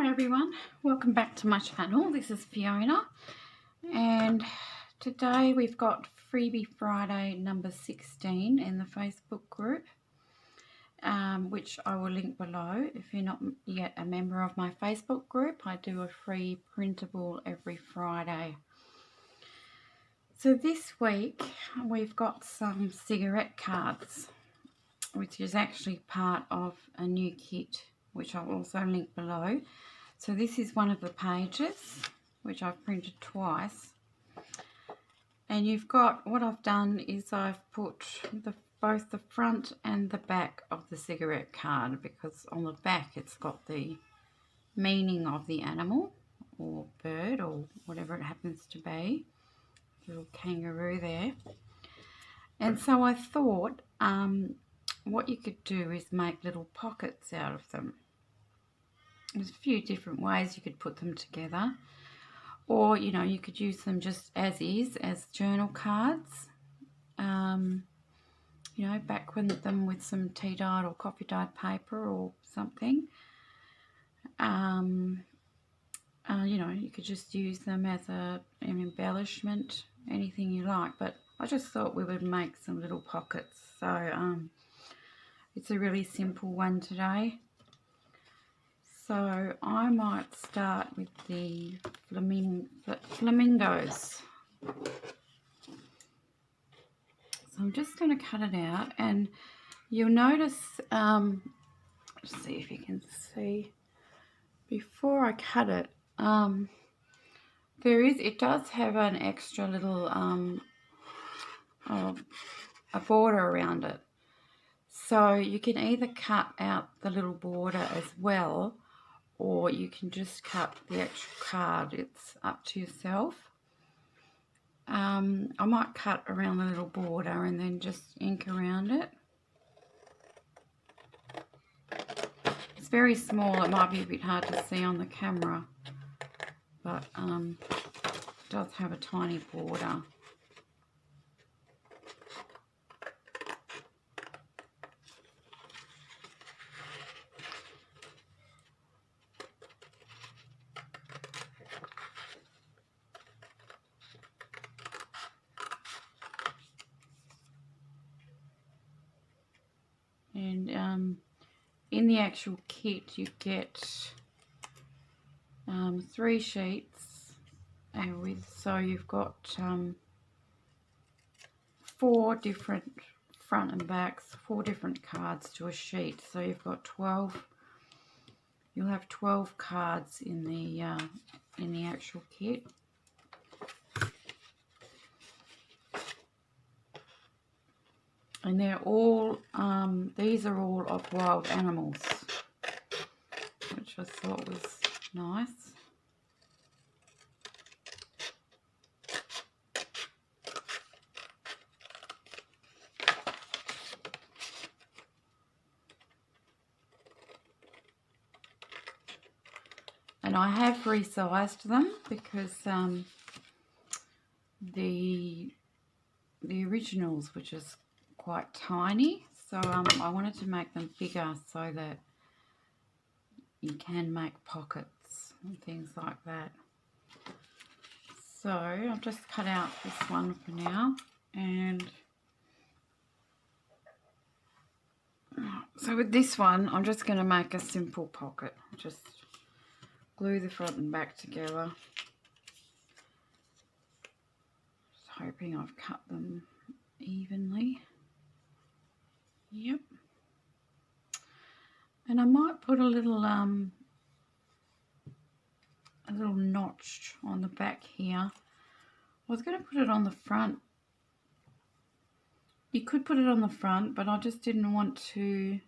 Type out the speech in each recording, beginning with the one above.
Hi everyone, welcome back to my channel. This is Fiona, and today we've got Freebie Friday number 16 in the Facebook group, which I will link below. If you're not yet a member of my Facebook group, I do a free printable every Friday. So this week we've got some cigarette cards, which is actually part of a new kit, which I'll also link below. So this is one of the pages, which I've printed twice. And you've got, what I've done is I've put both the front and the back of the cigarette card, because on the back it's got the meaning of the animal or bird or whatever it happens to be. Little kangaroo there. And so I thought what you could do is make little pockets out of them. There's a few different ways you could put them together, or you could use them just as is, as journal cards. Back them with some tea dyed or coffee dyed paper or something. You could just use them as an embellishment, anything you like. But I just thought we would make some little pockets. So it's a really simple one today. So I might start with the flamingos. So I'm just going to cut it out, and you'll notice, let's see if you can see, before I cut it, it does have an extra little a border around it. So you can either cut out the little border as well, or you can just cut the actual card. It's up to yourself. I might cut around the little border and then just ink around it. It's very small. It might be a bit hard to see on the camera, but it does have a tiny border. And in the actual kit you get 3 sheets, so you've got 4 different front and backs, 4 different cards to a sheet. So you've got 12. You'll have 12 cards in the actual kit. And they're all, these are all of wild animals, which I thought was nice. And I have resized them because the originals were just quite tiny, so I wanted to make them bigger so that you can make pockets and things like that. So I've just cut out this one for now, and so with this one I'm just going to make a simple pocket. Just glue the front and back together. Just hoping I've cut them evenly. Yep. And I might put a little notch on the back here. I was going to put it on the front. You could put it on the front, but I just didn't want to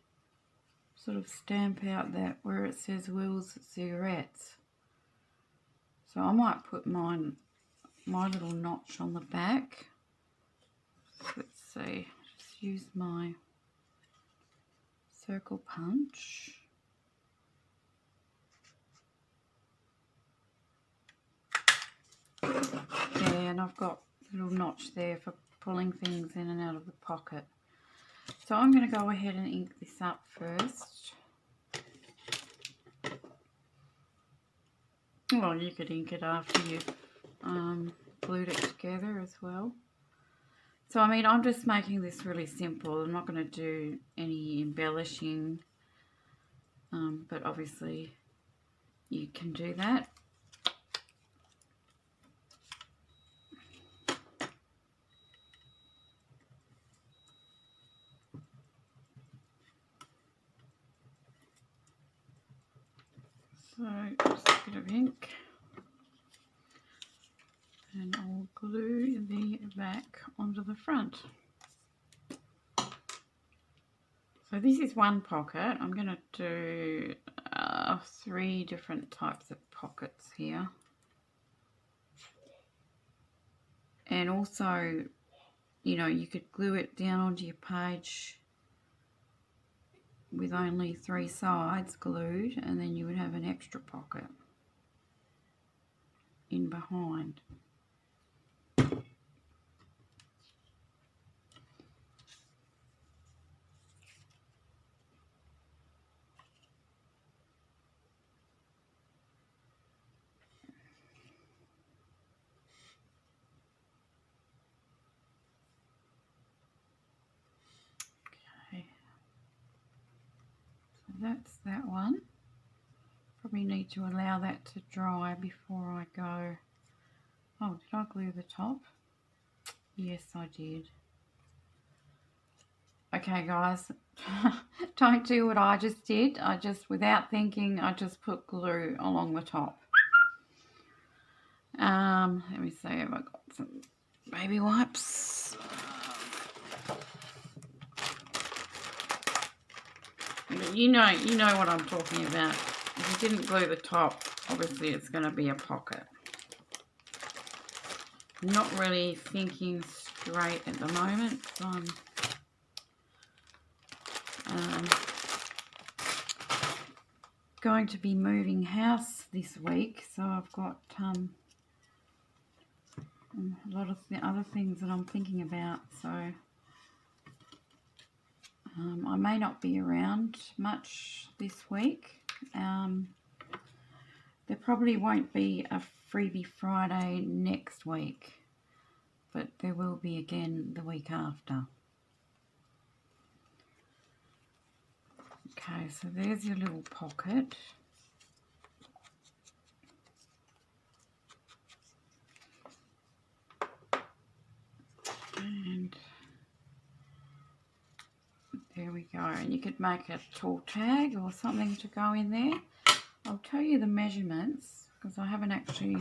sort of stamp out that where it says Will's Cigarettes. So I might put my little notch on the back. Let's see, just use my circle punch. Yeah, and I've got a little notch there for pulling things in and out of the pocket. So I'm going to go ahead and ink this up first. Well, you could ink it after you've glued it together as well. So, I mean, I'm just making this really simple. I'm not going to do any embellishing, but obviously you can do that. So, just a bit of ink, and I'll glue the back onto the front. So this is one pocket. I'm going to do 3 different types of pockets here. And also, you know, you could glue it down onto your page with only 3 sides glued, and then you would have an extra pocket in behind. Okay, so that's that one. Probably need to allow that to dry before I go. Oh, did I glue the top? Yes, I did. Okay, guys, don't do what I just did. I just, without thinking, I just put glue along the top. Let me see, have I got some baby wipes? You know what I'm talking about. If you didn't glue the top, obviously it's going to be a pocket. I'm not really thinking straight at the moment. So I'm going to be moving house this week, so I've got a lot of other things that I'm thinking about. So I may not be around much this week. There probably won't be a Freebie Friday next week, but there will be again the week after. Okay, so there's your little pocket. And there we go. And you could make a tall tag or something to go in there. I'll tell you the measurements because I haven't actually...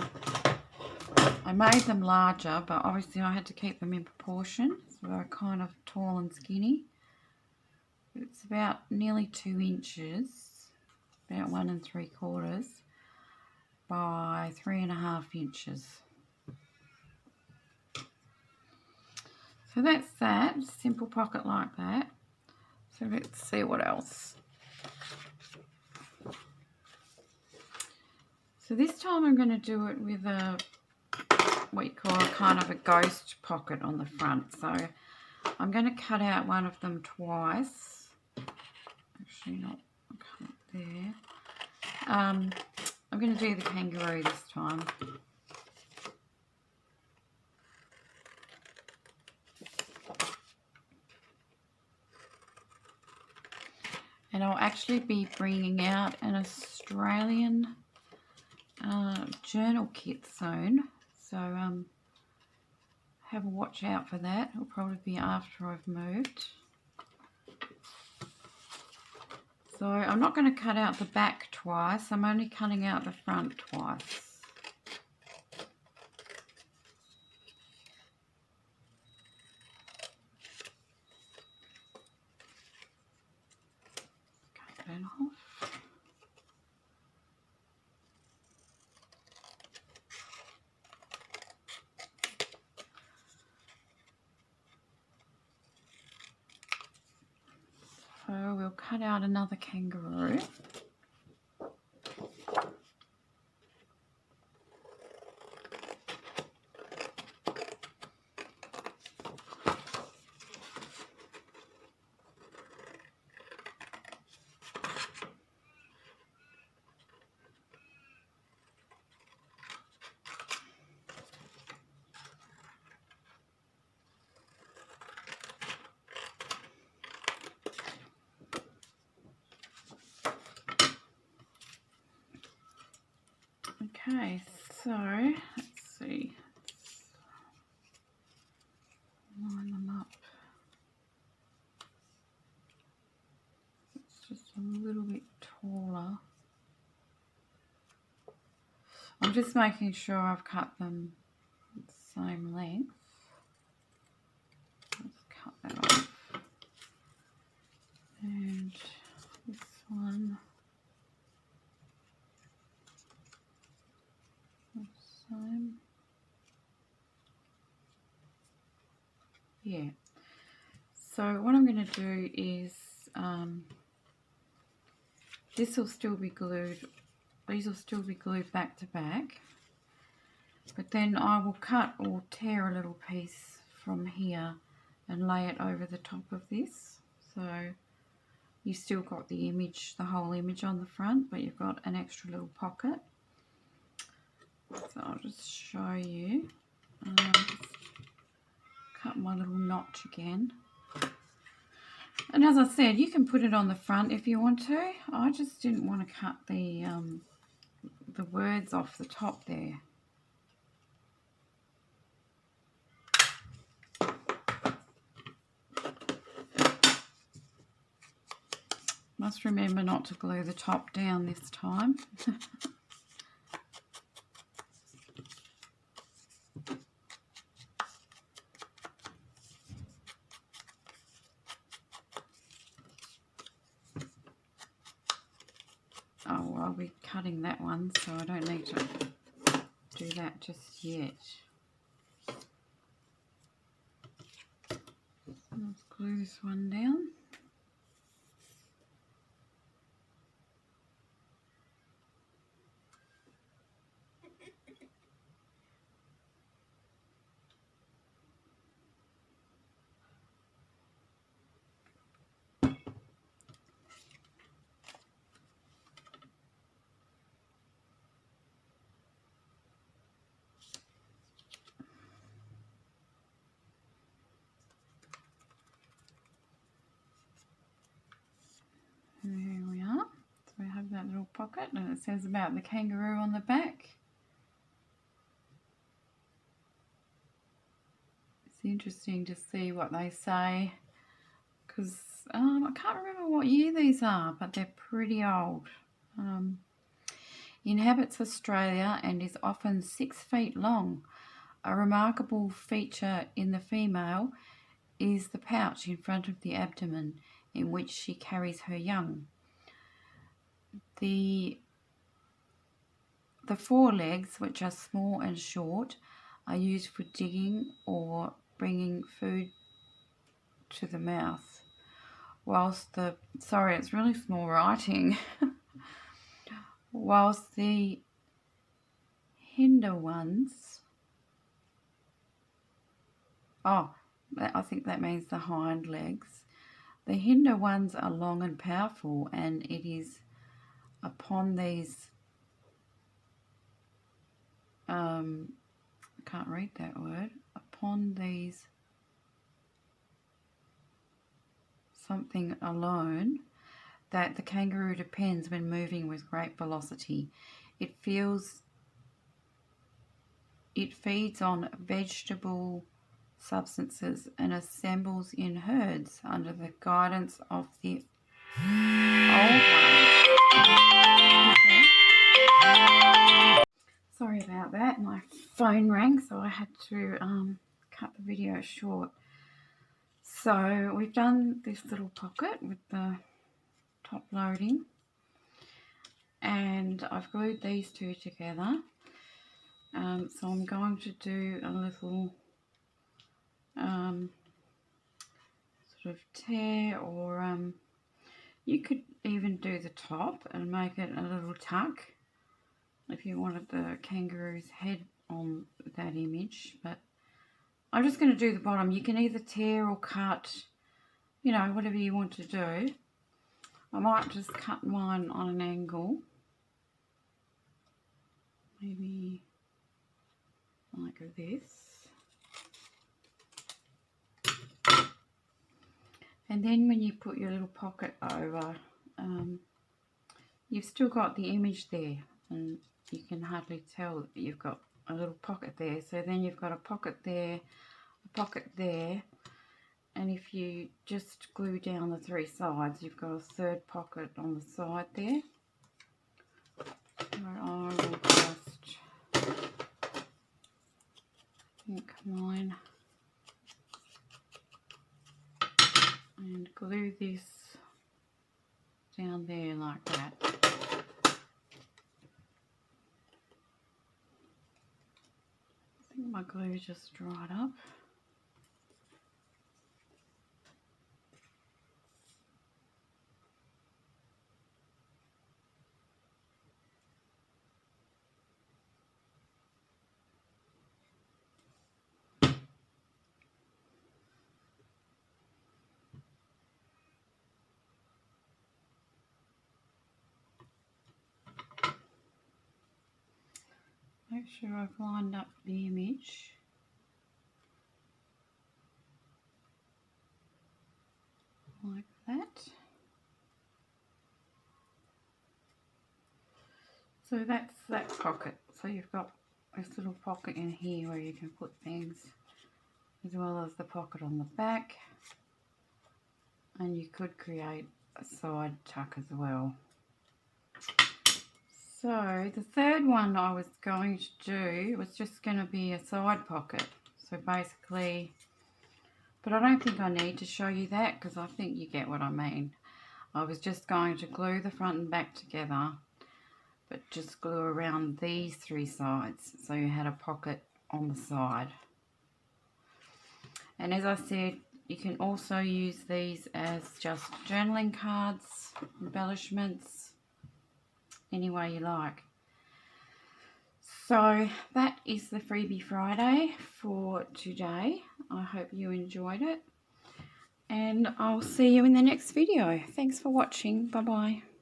I made them larger, but obviously I had to keep them in proportion. So they're kind of tall and skinny. It's about nearly 2 inches, about 1 3/4 by 3.5 inches. So that's that, simple pocket like that. So let's see what else. So this time I'm going to do it with a, what you call a kind of a ghost pocket on the front. So I'm going to cut out one of them twice. Actually not there. I'm going to do the kangaroo this time. And I'll actually be bringing out an Australian journal kit soon. So have a watch out for that. It'll probably be after I've moved. So I'm not going to cut out the back twice. I'm only cutting out the front twice. Cut that off. So we'll cut out another kangaroo. Okay, so let's see. Line them up. It's just a little bit taller. I'm just making sure I've cut them the same length. Let's cut that off. And this one the same. Yeah. So what I'm going to do is this will still be glued. These will still be glued back to back. But then I will cut or tear a little piece from here and lay it over the top of this. So you still got the image, the whole image on the front, but you've got an extra little pocket. So I'll just show you. Just cut my little notch again. And as I said, you can put it on the front if you want to. I just didn't want to cut the words off the top there. Must remember not to glue the top down this time. Oh, well, I'll be cutting that one, so I don't need to do that just yet. Let's glue this one down. There we are. So we have that little pocket, and it says about the kangaroo on the back. It's interesting to see what they say, because I can't remember what year these are, but they're pretty old. Inhabits Australia and is often 6 feet long. A remarkable feature in the female is the pouch in front of the abdomen in which she carries her young. The forelegs, which are small and short, are used for digging or bringing food to the mouth. Whilst the, sorry, it's really small writing. Whilst the hinder ones, I think that means the hind legs. The hinder ones are long and powerful, and it is upon these, I can't read that word, upon these something alone, that the kangaroo depends when moving with great velocity. It feeds on vegetable substances and assembles in herds under the guidance of the old ones. Sorry about that, my phone rang, so I had to cut the video short. So we've done this little pocket with the top loading, and I've glued these two together. So I'm going to do a little sort of tear, or you could even do the top and make it a little tuck if you wanted the kangaroo's head on that image, but I'm just going to do the bottom. You can either tear or cut, you know, whatever you want to do. I might just cut mine on an angle, maybe like this. And then when you put your little pocket over, you've still got the image there, and you can hardly tell that you've got a little pocket there. So then you've got a pocket there, a pocket there, and if you just glue down the 3 sides, you've got a 3rd pocket on the side there. So I will just ink mine and glue this down there like that. I think my glue just dried up. Make sure I've lined up the image. Like that. So that's that pocket. So you've got this little pocket in here where you can put things, as well as the pocket on the back. And you could create a side tuck as well. So the 3rd one I was going to do was just going to be a side pocket. So basically, but I don't think I need to show you that because I think you get what I mean. I was just going to glue the front and back together, but just glue around these 3 sides so you had a pocket on the side. And as I said, you can also use these as just journaling cards, embellishments, any way you like. So that is the Freebie Friday for today. I hope you enjoyed it, and I'll see you in the next video. Thanks for watching. Bye bye.